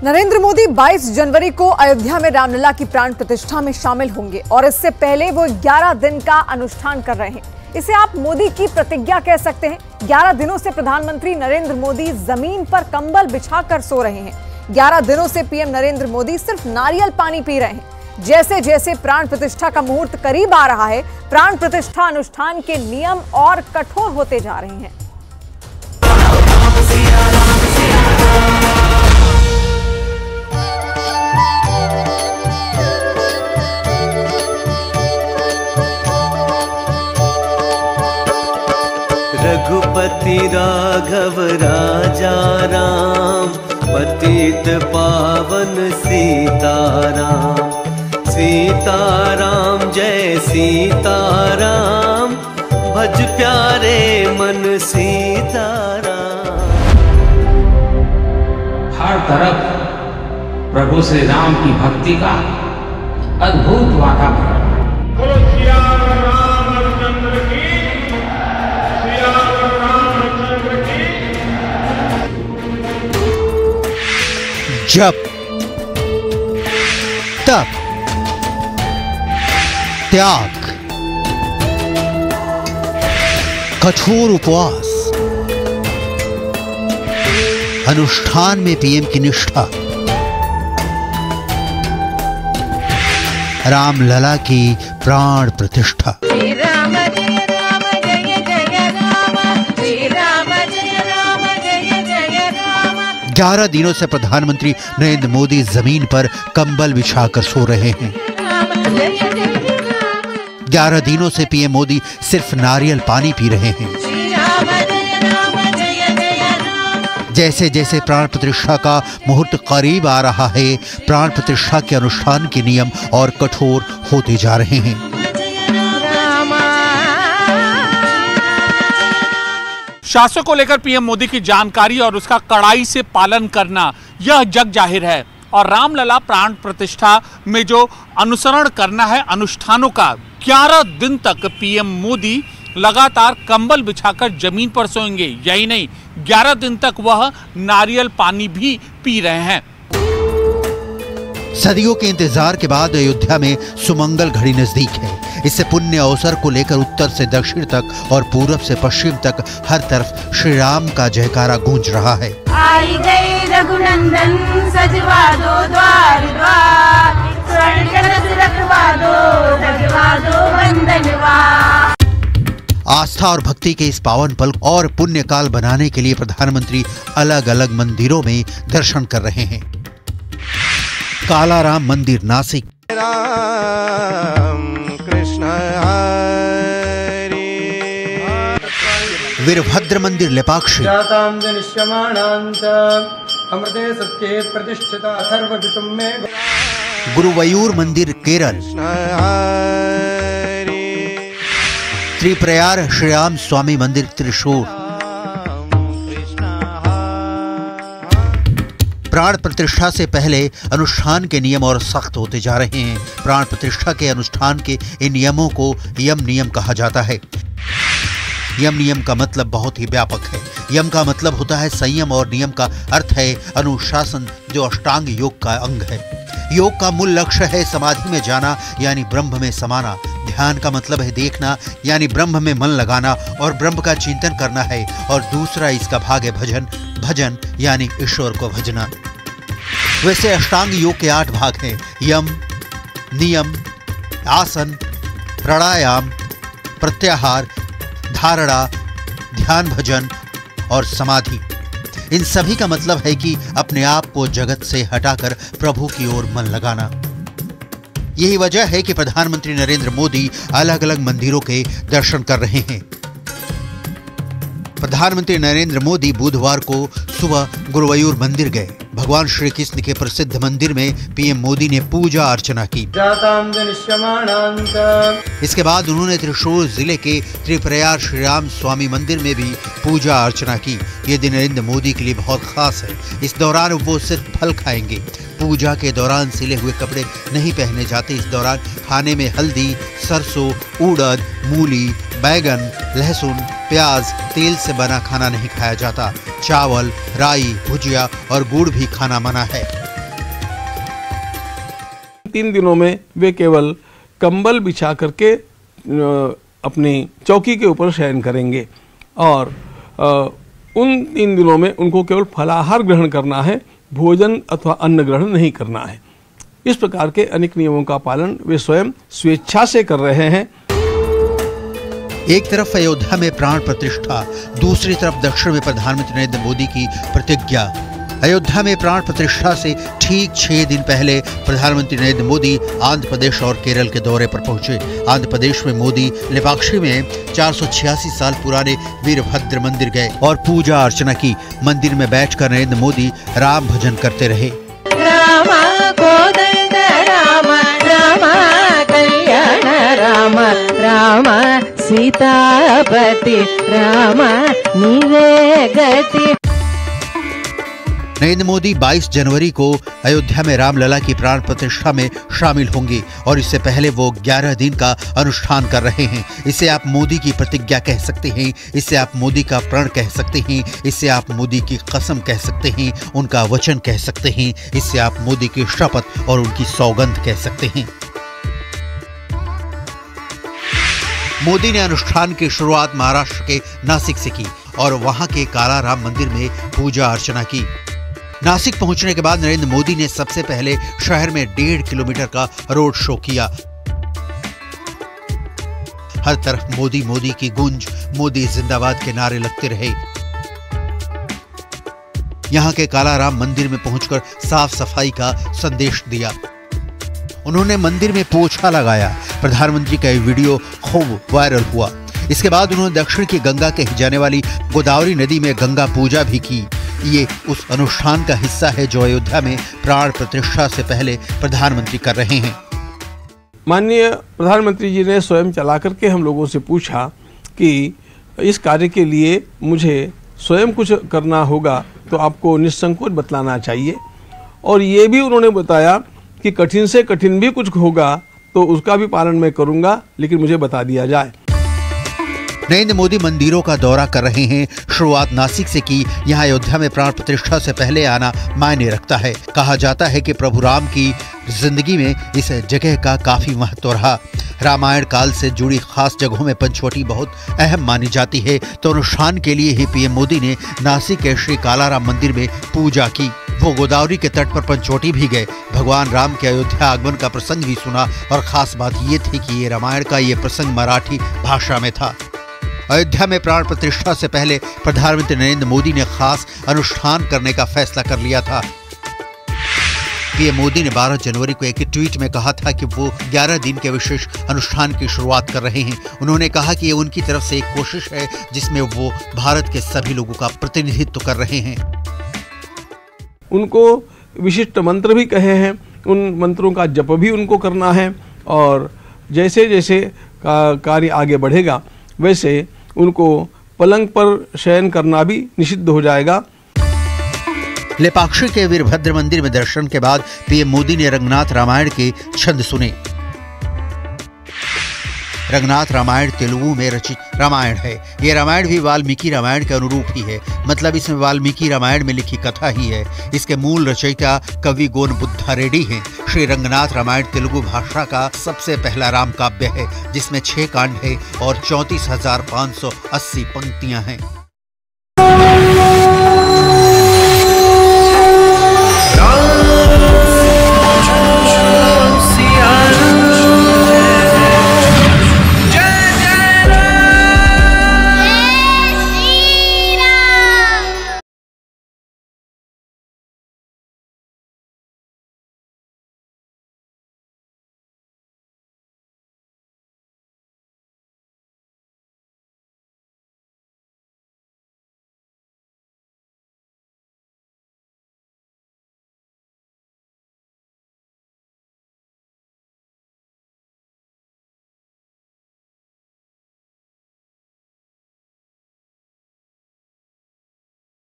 नरेंद्र मोदी 22 जनवरी को अयोध्या में रामलला की प्राण प्रतिष्ठा में शामिल होंगे और इससे पहले वो 11 दिन का अनुष्ठान कर रहे हैं। इसे आप मोदी की प्रतिज्ञा कह सकते हैं। 11 दिनों से प्रधानमंत्री नरेंद्र मोदी जमीन पर कंबल बिछाकर सो रहे हैं। 11 दिनों से पीएम नरेंद्र मोदी सिर्फ नारियल पानी पी रहे हैं। जैसे जैसे प्राण प्रतिष्ठा का मुहूर्त करीब आ रहा है, प्राण प्रतिष्ठा अनुष्ठान के नियम और कठोर होते जा रहे हैं। रघुपति राघव राजा राम, पतित पावन सीताराम। सीताराम जय सीताराम, भज प्यारे मन सीताराम। हर तरफ प्रभु श्री राम की भक्ति का अद्भुत वातावरण। जब तप त्याग कठोर उपवास अनुष्ठान में पीएम की निष्ठा, रामलला की प्राण प्रतिष्ठा। 11 दिनों से प्रधानमंत्री नरेंद्र मोदी जमीन पर कंबल बिछाकर सो रहे हैं। 11 दिनों से पीएम मोदी सिर्फ नारियल पानी पी रहे हैं। जैसे जैसे प्राण प्रतिष्ठा का मुहूर्त करीब आ रहा है, प्राण प्रतिष्ठा के अनुष्ठान के नियम और कठोर होते जा रहे हैं। शासकों को लेकर पीएम मोदी की जानकारी और उसका कड़ाई से पालन करना यह जग जाहिर है। और रामलला प्राण प्रतिष्ठा में जो अनुसरण करना है अनुष्ठानों का, 11 दिन तक पीएम मोदी लगातार कंबल बिछाकर जमीन पर सोएंगे। यही नहीं, 11 दिन तक वह नारियल पानी भी पी रहे हैं। सदियों के इंतजार के बाद अयोध्या में सुमंगल घड़ी नजदीक है। इससे पुण्य अवसर को लेकर उत्तर से दक्षिण तक और पूरब से पश्चिम तक हर तरफ श्री राम का जयकारा गूंज रहा है। आई गई रघुनंदन, सजवा दो द्वार द्वार, स्वर्ण कलश रखवा दो, रखवा दो वंदनवार। आस्था और भक्ति के इस पावन पल और पुण्य काल बनाने के लिए प्रधानमंत्री अलग अलग मंदिरों में दर्शन कर रहे हैं। कालाराम मंदिर नासिक, वीरभद्र मंदिर लेपाक्षी, गुरुवयूर मंदिर केरल, त्रिप्रयार श्री राम स्वामी मंदिर त्रिशूर। प्राण प्रतिष्ठा से पहले अनुष्ठान के नियम और सख्त होते जा रहे हैं। प्राण प्रतिष्ठा के अनुष्ठान के इन नियमों को यम नियम कहा जाता है। यम नियम का मतलब बहुत ही व्यापक है। यम का मतलब होता है संयम और नियम का अर्थ है अनुशासन, जो अष्टांग योग का अंग है। योग का मूल लक्ष्य है समाधि में जाना यानी ब्रह्म में समाना। ध्यान का मतलब है देखना यानी ब्रह्म में मन लगाना और ब्रह्म का चिंतन करना है। और दूसरा इसका भाग है भजन, भजन यानी ईश्वर को भजना। वैसे अष्टांग योग के 8 भाग हैं: यम, नियम, आसन, प्राणायाम, प्रत्याहार, धारणा, ध्यान, भजन और समाधि। इन सभी का मतलब है कि अपने आप को जगत से हटाकर प्रभु की ओर मन लगाना। यही वजह है कि प्रधानमंत्री नरेंद्र मोदी अलग अलग मंदिरों के दर्शन कर रहे हैं। प्रधानमंत्री नरेंद्र मोदी बुधवार को सुबह गुरुवयूर मंदिर गए। भगवान श्री कृष्ण के प्रसिद्ध मंदिर में पीएम मोदी ने पूजा अर्चना की। इसके बाद उन्होंने त्रिशूर जिले के त्रिप्रयार श्री राम स्वामी मंदिर में भी पूजा अर्चना की। ये दिन नरेंद्र मोदी के लिए बहुत खास है। इस दौरान वो सिर्फ फल खाएंगे। पूजा के दौरान सिले हुए कपड़े नहीं पहने जाते। इस दौरान खाने में हल्दी, सरसों, उड़द, मूली, बैगन, लहसुन, प्याज, तेल से बना खाना नहीं खाया जाता। चावल, राई, भुजिया और गुड़ भी खाना मना है। 3 दिनों में वे केवल कंबल बिछा करके अपनी चौकी के ऊपर शयन करेंगे और उन 3 दिनों में उनको केवल फलाहार ग्रहण करना है, भोजन अथवा अन्न ग्रहण नहीं करना है। इस प्रकार के अनेक नियमों का पालन वे स्वयं स्वेच्छा से कर रहे हैं। एक तरफ अयोध्या में प्राण प्रतिष्ठा, दूसरी तरफ दक्षिण में प्रधानमंत्री नरेंद्र मोदी की प्रतिज्ञा। अयोध्या में प्राण प्रतिष्ठा से ठीक 6 दिन पहले प्रधानमंत्री नरेंद्र मोदी आंध्र प्रदेश और केरल के दौरे पर पहुंचे। आंध्र प्रदेश में मोदी लेपाक्षी में 486 साल पुराने वीरभद्र मंदिर गए और पूजा अर्चना की। मंदिर में बैठकर नरेंद्र मोदी राम भजन करते रहे। राम कोदंड राम राम कल्याण राम राम सीतापति राम नीवे गति। नरेंद्र मोदी 22 जनवरी को अयोध्या में रामलला की प्राण प्रतिष्ठा में शामिल होंगे और इससे पहले वो 11 दिन का अनुष्ठान कर रहे हैं। इसे आप मोदी की प्रतिज्ञा कह सकते हैं, इसे आप मोदी का प्रण कह सकते हैं, इसे आप मोदी की कसम कह सकते हैं, उनका वचन कह सकते हैं, इससे आप मोदी की शपथ और उनकी सौगंध कह सकते हैं। मोदी ने अनुष्ठान की शुरुआत महाराष्ट्र के नासिक से की और वहां के काला राम मंदिर में पूजा अर्चना की। नासिक पहुंचने के बाद नरेंद्र मोदी ने सबसे पहले शहर में 1.5 किलोमीटर का रोड शो किया। हर तरफ मोदी मोदी की गूंज, मोदी जिंदाबाद के नारे लगते रहे। यहां के काला राम मंदिर में पहुंचकर साफ सफाई का संदेश दिया। उन्होंने मंदिर में पोछा लगाया। प्रधानमंत्री का वीडियो खूब वायरल हुआ। इसके बाद उन्होंने दक्षिण की गंगा कही जाने वाली गोदावरी नदी में गंगा पूजा भी की। ये उस अनुष्ठान का हिस्सा है जो अयोध्या में प्राण प्रतिष्ठा से पहले प्रधानमंत्री कर रहे हैं। माननीय प्रधानमंत्री जी ने स्वयं चला करके हम लोगों से पूछा कि इस कार्य के लिए मुझे स्वयं कुछ करना होगा तो आपको निसंकोच बतलाना चाहिए, और ये भी उन्होंने बताया कि कठिन से कठिन भी कुछ होगा तो उसका भी पालन मैं करूंगा, लेकिन मुझे बता दिया जाए। नरेंद्र मोदी मंदिरों का दौरा कर रहे हैं। शुरुआत नासिक से की। यहाँ अयोध्या में प्राण प्रतिष्ठा से पहले आना मायने रखता है। कहा जाता है कि प्रभु राम की जिंदगी में इस जगह का काफी महत्व रहा। रामायण काल से जुड़ी खास जगहों में पंचवटी बहुत अहम मानी जाती है। तो अनुष्ठान के लिए ही पीएम मोदी ने नासिक के श्री कालाराम मंदिर में पूजा की। वो गोदावरी के तट पर पंचवटी भी गए। भगवान राम के अयोध्या आगमन का प्रसंग भी सुना और खास बात ये थी कि ये रामायण का ये प्रसंग मराठी भाषा में था। अयोध्या में प्राण प्रतिष्ठा से पहले प्रधानमंत्री नरेंद्र मोदी ने खास अनुष्ठान करने का फैसला कर लिया था। पीएम मोदी ने 12 जनवरी को एक ट्वीट में कहा था कि वो 11 दिन के विशेष अनुष्ठान की शुरुआत कर रहे हैं। उन्होंने कहा कि ये उनकी तरफ से एक कोशिश है जिसमें वो भारत के सभी लोगों का प्रतिनिधित्व कर रहे हैं। उनको विशिष्ट मंत्र भी कहे हैं, उन मंत्रों का जप भी उनको करना है, और जैसे जैसे कार्य आगे बढ़ेगा वैसे उनको पलंग पर शयन करना भी निषिद्ध हो जाएगा। लेपाक्षी के वीरभद्र मंदिर में दर्शन के बाद पीएम मोदी ने रंगनाथ रामायण के छंद सुने। रंगनाथ रामायण तेलुगु में रचित रामायण है। ये रामायण भी वाल्मीकि रामायण के अनुरूप ही है, मतलब इसमें वाल्मीकि रामायण में लिखी कथा ही है। इसके मूल रचयिता कवि गोन बुद्धा रेड्डी हैं। श्री रंगनाथ रामायण तेलुगु भाषा का सबसे पहला राम काव्य है जिसमें 6 कांड है और 34,580 पंक्तियां हैं।